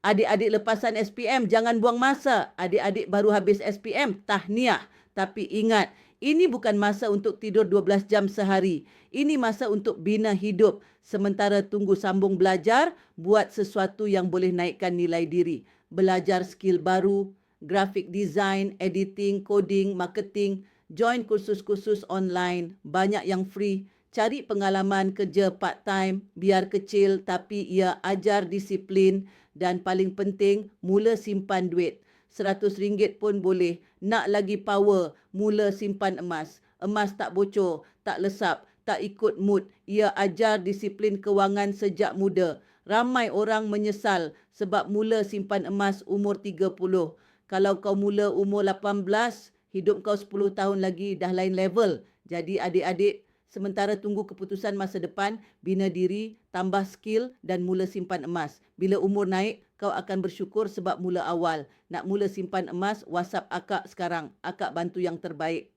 Adik-adik lepasan SPM, jangan buang masa. Adik-adik baru habis SPM, tahniah. Tapi ingat, ini bukan masa untuk tidur 12 jam sehari. Ini masa untuk bina hidup. Sementara tunggu sambung belajar, buat sesuatu yang boleh naikkan nilai diri. Belajar skill baru, graphic design, editing, coding, marketing. Join kursus-kursus online, banyak yang free. Cari pengalaman kerja part-time, biar kecil tapi ia ajar disiplin. Dan paling penting, mula simpan duit. RM100 pun boleh. Nak lagi power, mula simpan emas. Emas tak bocor, tak lesap, tak ikut mood. Ia ajar disiplin kewangan sejak muda. Ramai orang menyesal sebab mula simpan emas umur 30. Kalau kau mula umur 18, hidup kau 10 tahun lagi dah lain level. Jadi adik-adik, sementara tunggu keputusan masa depan, bina diri, tambah skill dan mula simpan emas. Bila umur naik, kau akan bersyukur sebab mula awal. Nak mula simpan emas, WhatsApp akak sekarang. Akak bantu yang terbaik.